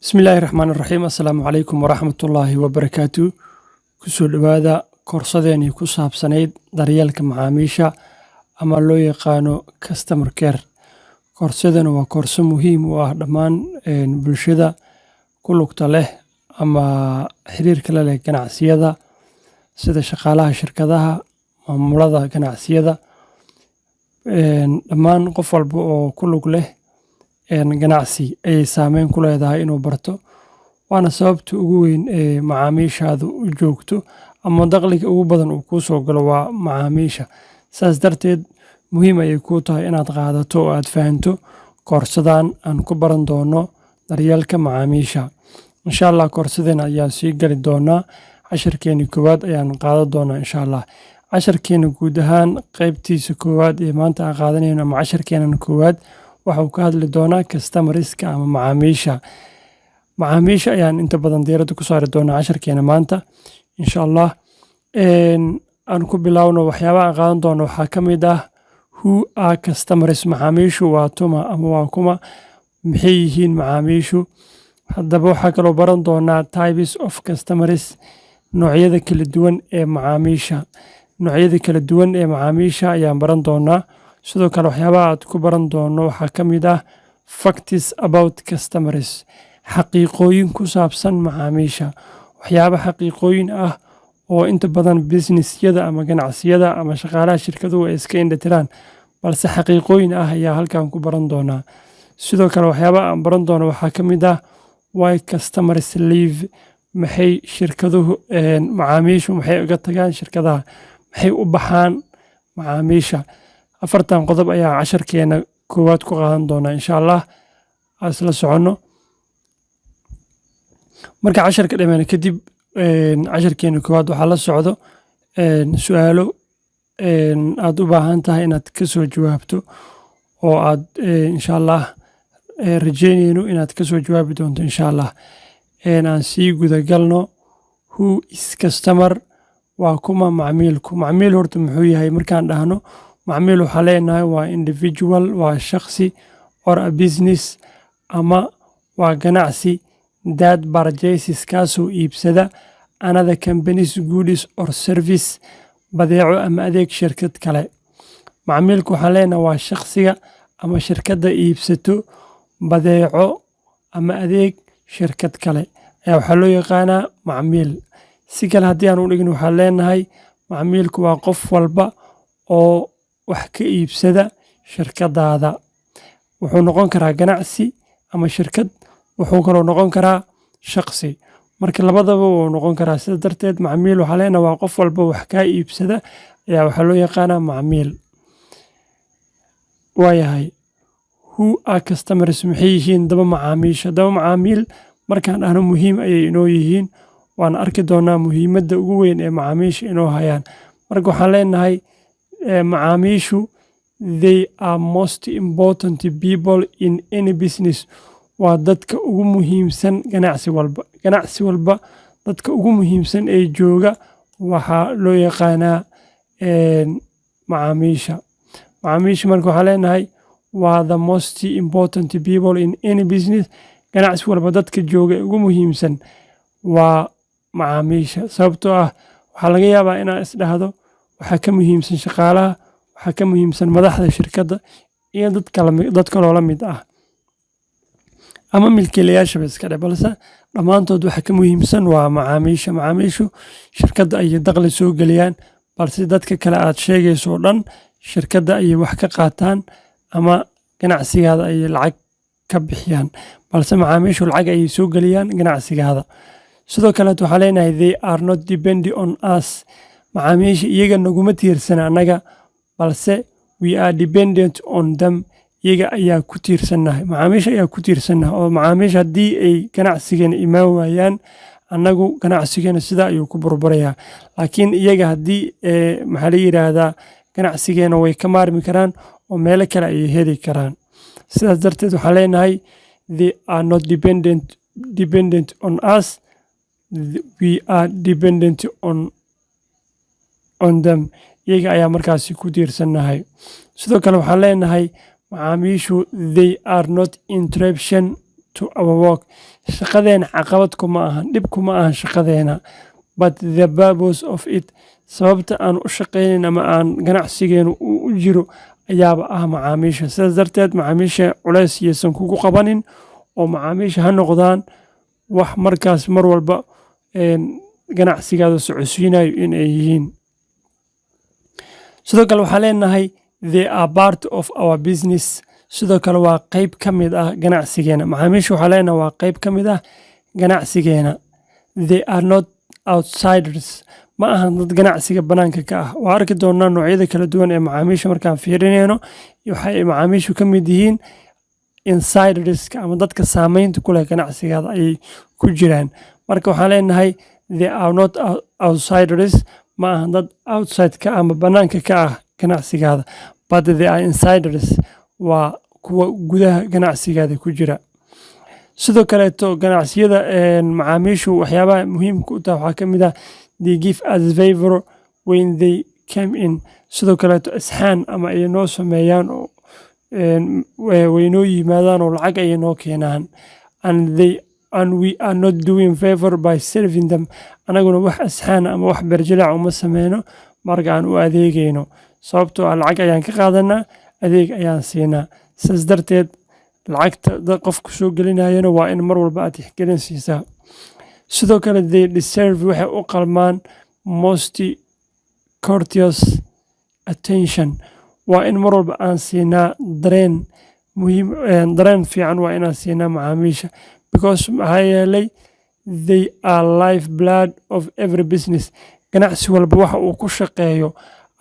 Bismillaahi Raxmaani Raxiim. Assalaamu calaykum waraxmatullaahi wabarakaatu. Kusoo dhawaada koorsadeenii ku saabsanayd daryeelka macaamiisha ama loo yaqaano customer care. Koorsadana waa koorso muhiim u ah dhammaan bulshada ku lugta leh ama xiriirka la leh ganacsiyada sida shaqaalaha shirkadaha, maamulada ganacsiyada, dhammaan qof walba oo ku lug leh ganacsi ayay saameyn ku leedahay inuu barto. Waana sababta ugu weyn ee macaamiishaadu u joogto ama dakhliga ugu badan uu kuu soo galo waa macaamiisha. Saas darteed muhiim ayay kuu tahay inaad qaadato oo aad fahanto koorsadan aan ku baran doono daryeelka macaamiisha. Insha Allah koorsadeen ayaa sii gali doonaa. Casharkeeni koowaad ayaan qaadan doonaa insha Allah. Casharkeena guud ahaan qaybtiisa koowaad ee maanta aan qaadanayno ama casharkeenan koowaad waxa uu ka hadli doonaa customerska ama macaamiisha. Macaamiisha ayaan inta badan diiradda ku saari doonaa casharkeena maanta insha Allah. Aan ku bilaawno waxyaabaha aan qaadan doono waxaa ka mid ah who are customers. Macaamiishu waa tuma ama waa kuma, maxay yihiin macaamiishu. Haddaba waxaa kaloo baran doonaa types of customers, noocyada kala duwan ee macaamiisha. Noocyada kala duwan ee macaamiisha ayaan baran doonaa. Sidoo kale waxyaabaha aad ku baran doono waxaa ka mid ah facts about customers, xaqiiqooyin ku saabsan macaamiisha. Waxyaabo xaqiiqooyin ah oo inta badan businessyada ama ganacsiyada ama shaqaalaha shirkaduhu ay iska indhatiraan, balse xaqiiqooyin ah ayaa halkan ku baran doonaa. Sidoo kale waxyaabaha aan baran doono waxaa ka mid ah why customers leave, maxay shirkaduhu macaamiishu maxay uga tagaan shirkadaha, maxay u baxaan macaamiisha. Afartan qodob ayaa casharkeena koowaad ku qaadan doonaa insha Allah. Aan isla soconno. Marka casharka dhammaan kadib casharkeena koowaad waxaa la socdo su'aalo aad u baahan tahay inaad ka soo jawaabto oo aad insha Allah rajeynayno inaad ka soo jawaabi doonto insha Allah. Aan sii guda galno. Who is customer? Waa kuma macmiilku. Macmiil horta muxuu yahay markaan dhahno? Macmiil waxaa leenahay waa individual, waa shakhsi or a business ama waa ganacsi that purchases kaasoo iibsada another company's goods or service, badeeco ama adeeg shirkad kale. Macmiilku waxaa leenahay waa shakhsiga ama shirkadda iibsato badeeco ama adeeg shirkad kale ayaa waxaa loo yaqaanaa macmiil. Si kale haddii aan u dhigno waxaa leenahay macmiilku waa qof walba oo wax ka iibsada shirkadaada. Wuxuu noqon karaa ganacsi ama shirkad, wuxuu kaloo noqon karaa shakhsi. Marka labadaba wuu noqon karaa. Sidaas darteed macmiil waxaa leenahay waa qof walba wax ka iibsada ayaa waxaa loo yaqaanaa macmiil. Waayahay. Who are customers? Maxay yihiin daba macaamiisha? Daba macaamiil markaan dhahno muhiim ayay inoo yihiin. Waan arki doonaa muhiimadda ugu weyn ee macaamiisha inoo hayaan. Marka waxaan leenahay macaamiishu they are most important people in any business. Waa dadka ugu muhiimsan ganacsi walba. Ganacsi walba dadka ugu muhiimsan ee jooga waxaa loo yaqaanaa macaamiisha. Macaamiisha marka waxaa leenahay waa the most important people in any business. Ganacsi walba dadka jooga ee ugu muhiimsan waa macaamiisha. Sababtoo ah waxaa laga yaabaa inaad isdhahdo waxaa ka muhiimsan shaqaalaha, waxaa ka muhiimsan madaxda shirkadda iyo dad kaloo la mid ah ama milkiilayaasha iska dheh, balse dhammaantood waxa ka muhiimsan waa macaamiisha. Macaamiishu shirkadda ayay dakhli soo geliyaan, balse dadka kale aad sheegayso oo dhan shirkadda ayay wax ka qaataan ama ganacsigaada ayay lacag ka bixiyaan, balse macaamiishu lacag ayay soo geliyaan ganacsigaada. Sidoo kale waxaa leenahay they are not depending on us. Macaamiisha iyaga naguma tiirsan annaga, balse we are dependent on them. Iyaga ayaa ku tiirsannahay. Macaamiisha ayaa ku tiirsannahay oo macaamiisha haddii ay ganacsigeena imaan waayaan annagu ganacsigeena sidaa ayuu ku burburayaa. Laakiin iyaga haddii maxaa la yiraahdaa ganacsigeena way ka maarmi karaan oo meelo kale ayay heli karaan. Sidaas darteed waxaa leenahay they are not dependent on us, we are dependent on them. Iyaga ayaa markaasi ku tiirsannahay. Sidoo kale waxaan leenahay macaamiishu they are not interruption to our work. Shaqadeena caqabad kuma ahan, dhib kuma ahan shaqadeena. But the purpose of it, sababta aan u shaqaynin ama aan ganacsigeenu u jiro ayaaba ah macaamiisha. Sidaas darteed macaamiisha culays yeysan kugu qabanin oo macaamiisha ha noqdaan wax markaas mar walba ganacsigaada socodsiinayo in ay yihiin. Sidoo kale waxaa leenahay they are part of our business. Sidoo kale waa qayb ka mid ah ganacsigeena. Macaamiisha waxaa leenahay waa qayb ka mid ah ganacsigeena. They are not outsiders. Ma ahan dad ganacsiga banaanka ka ah. Waa arki doonaa noocyada kala duwan ee macaamiisha markaan fiirinayno. Waxay macaamiishu ka mid yihiin insiderska ama dadka saameynta ku leh ganacsigaada ayay ku jiraan. Marka waxaan leenahay they are not outsiders. Ma ahan dad outside ka ama banaanka ka ah ganacsigaada. But they are insiders. Waa kuwa gudaha ganacsigaada ku jira. Sidoo kaleeto ganacsiyada macaamiishu waxyaabaha muhiimka u tahay waxaa ka mid ah they give us favor when they came in. Sidoo kaleeto isxaan ama ay noo sameeyaan oo way noo yimaadaan oo lacag ay noo keenaan. And we are not doing favor by serving them. Anaguna wax isxaan ama wax berjilaac uma sameyno marka aan u adeegayno. Sababtoo ah lacag ayaan ka qaadanaa, adeeg ayaan siinaa. Sidaas darteed lacagta dad qofku soo gelinayana waa in mar walba aad tixgelin siisaa. Sidoo kale they deserve waxay u qalmaan most courteous attention. Waa in mar walba aan siinaa dareen fiican waa inaan siinaa macaamiisha. Because maxaa yeelay they are life blood of every business. Ganacsi walba waxa uu ku shaqeeyo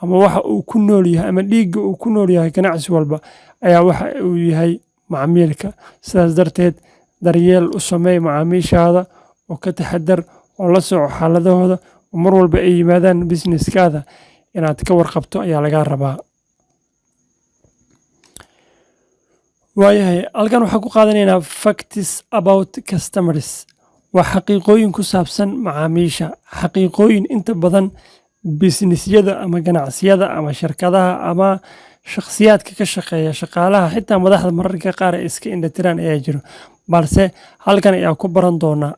ama waxa uu ku nool yahay ama dhiigga uu ku nool yahay ganacsi walba ayaa waxa uu yahay macaamiilka. Sidaas darteed daryeel u sameey macaamiishaada oo ka taxadar oo la soco xaaladahooda oo mar walba ay yimaadaan businesskaada inaad ka warqabto ayaa laga rabaa. waayahay halkan waxaan ku qaadanaynaa facts about customers. Waa xaqiiqooyin ku saabsan macaamiisha. Xaqiiqooyin inta badan businessyada ama ganacsiyada ama shirkadaha ama shakhsiyaadka ka shaqeeya shaqaalaha xitaa madaxda mararka qaar ay iska indhatiraan ayaa jiro. Balse halkan ayaa ku baran doonaa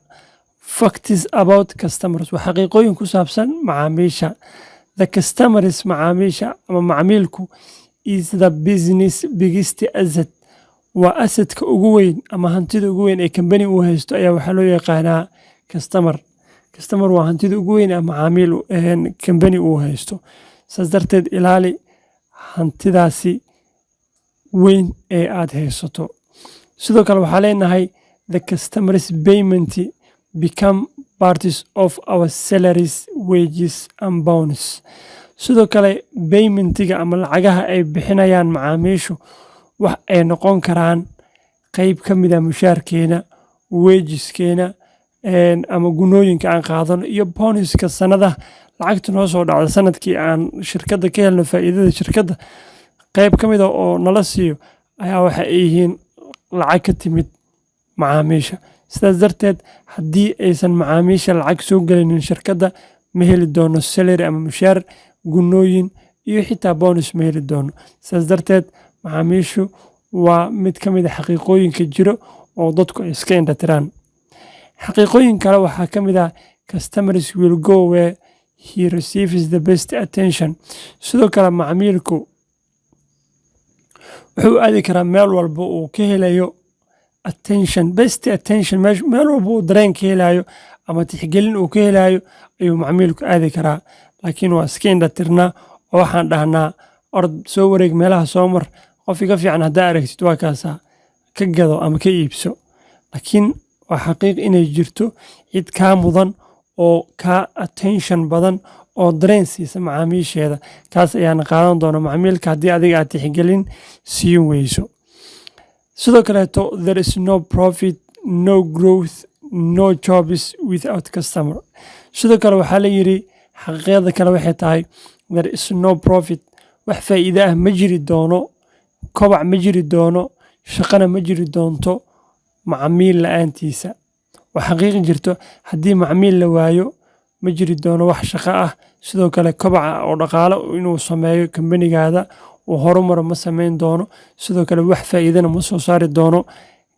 facts about customers. Waa xaqiiqooyin ku saabsan macaamiisha. The customers macaamiisha ama macaamilku is the business biggest asset. Waa assetka ugu weyn ama hantida ugu weyn ee company uu haysto ayaa waxaa loo yaqaanaa customer. Customer waa hantida ugu weyn ee macaamiil company uu haysto. Saas darteed ilaali hantidaasi weyn ee aad haysato. Sidoo kale waxaa leenahay the customers payment become parts of our salaries, wages and bonus. Sidoo kale paymentiga ama lacagaha ay bixinayaan macaamiishu wax ay noqon karaan qayb ka mid ah mushaarkeena, wageskeena ama gunooyinka aan qaadano iyo bonuska sanadaha lacagta noo soo dhacda sanadkii aan shirkadda ka helno faa'iidada shirkadda qayb ka mid ah oo nala siiyo ayaa waxa ay yihiin lacag ka timid macaamiisha. Sidaas darteed haddii aysan macaamiisha lacag soo gelinin shirkadda ma heli doono salary ama mushaar, gunooyin iyo xitaa bonus ma heli doono. Sidaas darteed macaamiishu waa mid ka mid ah xaqiiqooyinka jiro oo dadku ay iska indhatiraan. Xaqiiqooyin kale waxaa ka mid ah customers will go where he receives the best attention. Sidoo kale macaamiilku wuxuu aadi karaa meel walba uu ka helayo attention, best attention. Meel walba uu dareen ka helayo ama tixgelin uu ka helayo ayuu macaamiilku aadi karaa. Laakiin waa iska indhatirnaa oo waxaan dhahnaa ord soo wareeg meelaha soo mar, qof iga fiican haddaa aragtid waa kaasaa ka gado ama ka iibso. Laakiin waa xaqiiq inay jirto cid kaa mudan oo kaa attention badan oo dareen siisa macaamiisheeda. Kaas ayaana qaadan doona macaamiilka haddii adiga aad tixgelin siin weyso. Sidoo kaleeto there is no profit, no growth, no jobs without customer. Sidoo kale waxaa la yiri xaqiiqada kale waxay tahay there is no profit. Wax faa'iido ah ma jiri doono, kobac ma jiri doono, shaqana ma jiri doonto macaamiil la'aantiisa. Waa xaqiiqi jirto haddii macaamiil la waayo ma jiri doono wax shaqo ah. Sidoo kale kobaca oo dhaqaale inuu sameeyo company-gaada uu horumar ma sameyn doono. Sidoo kale wax faa'iidana ma soo saari doono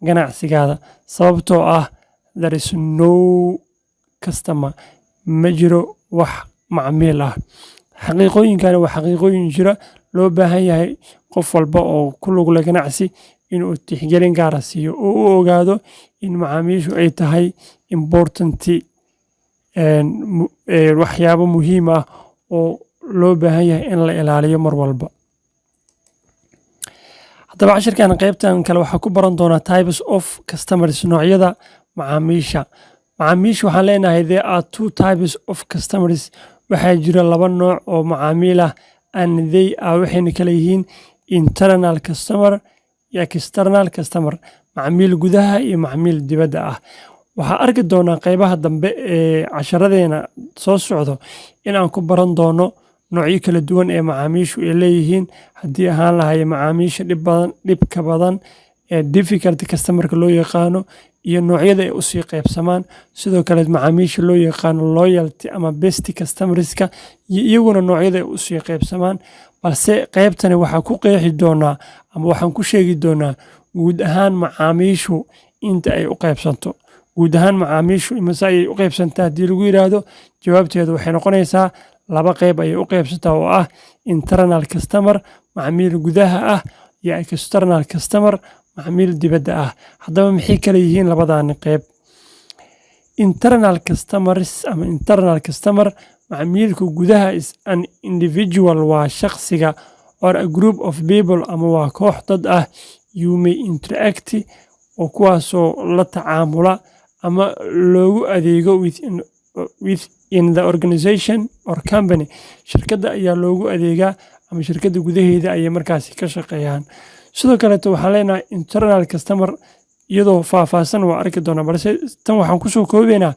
ganacsigaada, sababtoo ah there is no customer, ma jiro wax macmiil ah. Xaqiiqooyinkani waa xaqiiqooyin jira, loo baahan yahay qof walba oo ku lug leh ganacsi inuu tixgelin gaara siiyo oo u ogaado in macaamiishu ay tahay important waxyaabo muhiim ah oo loo baahan yahay in la ilaaliyo mar walba. Haddaba cashirkan qaybtan kale waxaa ku baran doonaa types of customers, noocyada macaamiisha. Macaamiisha waxaan leenahay there are two types of customers, waxaa jira laba nooc oo macaamiil ah, and they are waxayna kala yihiin internal customer iyo external customer, macmiil gudaha iyo macmiil dibadda ah. Waxaa arki doonaa qaybaha dambe ee casharadeena soo socdo in aan ku baran doono noocyo kala duwan ee macaamiishu ay leeyihiin, haddii ahaan lahayd macaamiisha dhibka badan ee difficult customerka loo yaqaano iyo noocyada ay usii qaybsamaan, sidoo kale macaamiisha loo yaqaano loyalty ama best customerska iyo iyaguna noocyada ay usii qaybsamaan. Balse qaybtani waxaa ku qeexi doonaa ama waxaan ku sheegi doonaa guud ahaan macaamiishu inta ay u qaybsanto. Guud ahaan macaamiishu imisa ayay u qaybsantaa haddii lagu yiraahdo, jawaabteedu waxay noqonaysaa laba qayb ayay u qaybsantaa oo ah internal customer, macmiil gudaha ah, iyo external customer, macmiil dibadda ah. Haddaba maxay kala yihiin labadaani qayb? Internal customers ama internal customer, macmiilka gudaha is an individual, waa shakhsiga or a group of people ama waa koox dad ah, you may interact oo kuwaasoo la tacaamula ama loogu adeego within the organization or company. Shirkadda ayaa loogu adeegaa ama shirkadda gudaheeda ayay markaasi ka shaqeeyaan. Sidoo kaleeto waxaan leenahay internal customer, iyadoo faahfaahsan waa arki doonaa, balse tan waxaan kusoo koobaynaa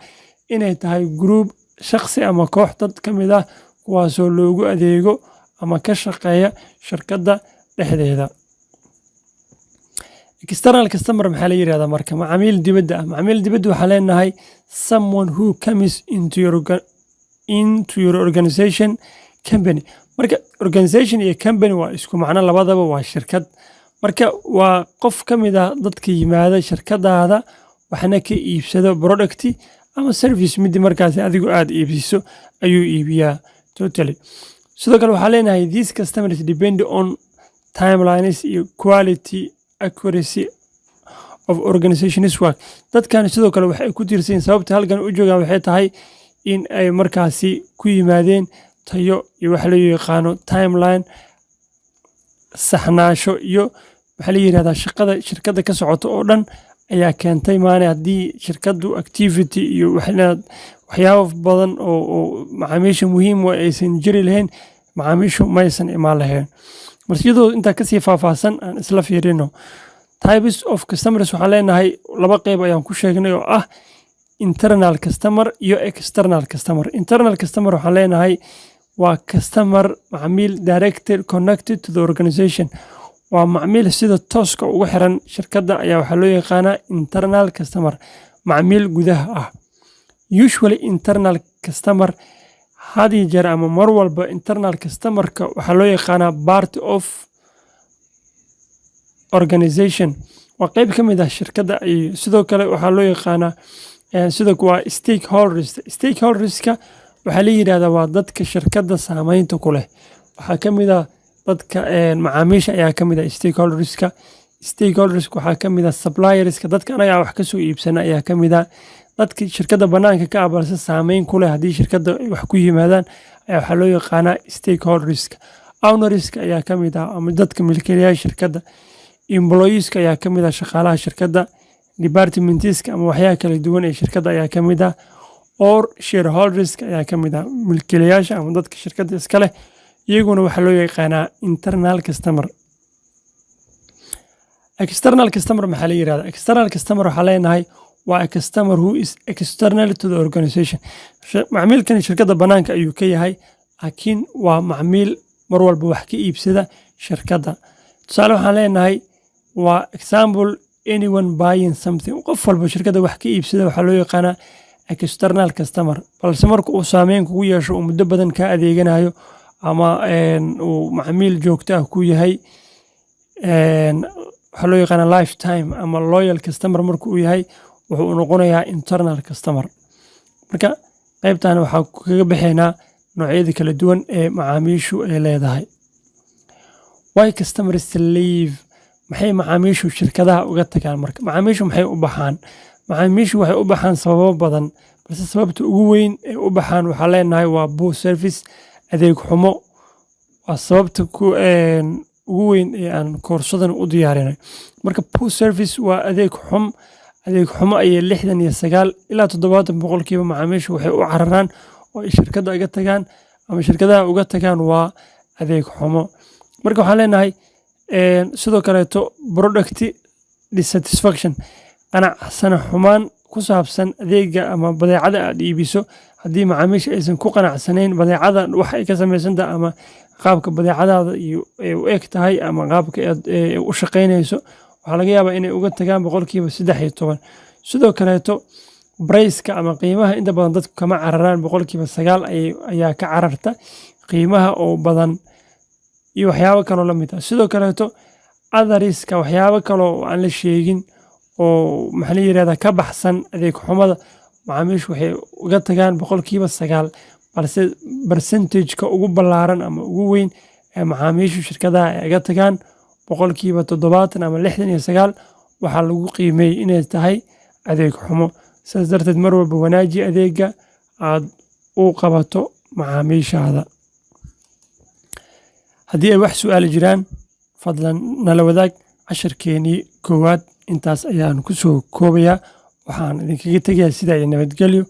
inay tahay group, shakhsi ama koox dad ka mid ah kuwaasoo loogu adeego ama ka shaqeeya shirkadda dhexdeeda. External customer maxaa la yiraahdaa marka? Macmiil dibadda ah. Macmiil dibadda waxaa leenahay someone who comes into your organization, company. Marka organization iyo company waa isku macno, labadaba waa shirkad. Marka waa qof ka mid ah dadka yimaada shirkadaada waxna ka iibsado product ama service mid markaasi adigu aad iibsiso ayuu iibiyaa totally. Sidoo kale waxaa leenahay these customers depend on timelines iyo quality accuracy of organization's work. Dadkan sidoo kale waxay ku tiirsan sababta halkan u joogaan waxay tahay in ay markaasi ku yimaadeen tayo iyo wax loo yaqaano timeline, saxnaasho iyo waxa la yiraahdaa shirkadda ka socoto oo dhan ayaa keentay. Maana haddii shirkaddu activity iyo waxyaabo badan oo macaamiisha muhiim u aysan jiri lahayn, macaamiishu ma aysan imaan lahayn. Marka iyadoo intaa kasii faahfaahsan aan isla fiirino types of customers, waxaan leenahay laba qayb ayaan ku sheegnay oo ah internal customer iyo external customer. Internal customer waxaan leenahay waa customer, macmiil directly connected to the organization, waa macmiil sida tooska ugu xiran shirkadda ayaa waxaa loo yaqaanaa internal customer, macmiil gudaha ah. Usually internal customer had iyo jeer ama mar walba internal customerka waxaa loo yaqaanaa part of organization, waa qayb ka mid ah shirkadda. iyo sidoo kale waxaa loo yaqaanaa sida kuwa stakeholderska waxaa la yiraahdaa waa dadka shirkadda saameynta ku leh. Waxaa ka mid ah dadka macaamiisha ayaa ka mid ah stakeholderska waxaa ka mid ah supplierska, dadka anaga wax ka soo iibsana ayaa ka mid ah dadka shirkadda banaanka ka abalsa saameyn ku leh haddii shirkadda wax ku yimaadaan ayaa waxaa loo yaqaanaa stakeholderska. Ownerska ayaa ka mid ah ama dadka milkiilayaasha shirkadda. Employeeska ayaa ka mid ah shaqaalaha shirkadda. Departmentska ama waxyaha kala duwan ee shirkadda ayaa ka mid ah. Or shareholderska ayaa ka mid ah milkiilayaasha ama dadka shirkadda iska leh, iyaguna waxaa loo yaqaanaa internal customer. External customer maxaa la yiraahdaa? External customer waxaa leenahay waa a customer who is external to the organization. Macmiilkan shirkadda banaanka ayuu ka yahay, laakiin waa macmiil mar walba wax ka iibsada shirkadda. Tusaale waxaan leenahay waa example, anyone buying something, qof walba shirkadda wax ka iibsada waxaa loo yaqaanaa external customer. Balse marka uu saameyn kugu yeesho uu muddo badan ka adeeganayo ama uu macmiil joogto ah ku yahay, waxaa loo yaqaanaa lifetime ama loyal customer marka uu yahay wuxuu noqonayaa internal customer. Marka qaybtan waxaa kaga bixinaa noocyada kala duwan ee macaamiishu ay leedahay. Why customers leave? Maxay macaamiishu shirkadaha uga tagaan marka? Macaamiishu maxay u baxaan? Macaamiishu waxay u baxaan sababo badan, balse sababta ugu weyn ee u baxaan waxaa leenahay waa poor service, adeeg xumo. Waa sababta ugu weyn ee aan koorsadan u diyaarinay. Marka poor service waa adeeg xumo ayay 69 ilaa 70% macaamiishu waxay u cararaan oo ay shirkadda uga tagaan ama shirkadaha uga tagaan waa adeeg xumo. Marka waxaan leenahay sidoo kaleeto product dissatisfaction, qanacsana xumaan ku saabsan adeegga ama badeecada aad iibiso. Haddii macaamiisha aysan ku qanacsanayn badeecada wax ay ka samaysan tahay ama qaabka badeecadaada u eg tahay ama qaabka aad u shaqaynayso, waxaa laga yaabaa inay uga tagaan 13%. Sidoo kaleeto price-ka ama qiimaha inta badan dadku kama cararaan, 9% ayaa ka cararta qiimaha oo badan iyo waxyaabo kaloo la mid ah. Sidoo kaleeto others-ka waxyaabo kaloo aan la sheegin oo maxaa la yiraahdaa ka baxsan adeeg xumada, macaamiishu waxay uga tagaan 9%, balse percentage-ka ugu ballaaran ama ugu weyn ee macaamiishu shirkadaha ay uga tagaan 70% ama 69 waxaa lagu qiimeeyay inay tahay adeeg xumo. Sidaas darteed mar walba wanaaji adeegga aad u qabato macaamiishaada. Haddii ay wax su'aal jiraan, fadlan nala wadaag. Casharkeenii koowaad intaas ayaan ku soo koobayaa. Waxaan idinkaga tegayaa sidaa iyo nabadgelyo.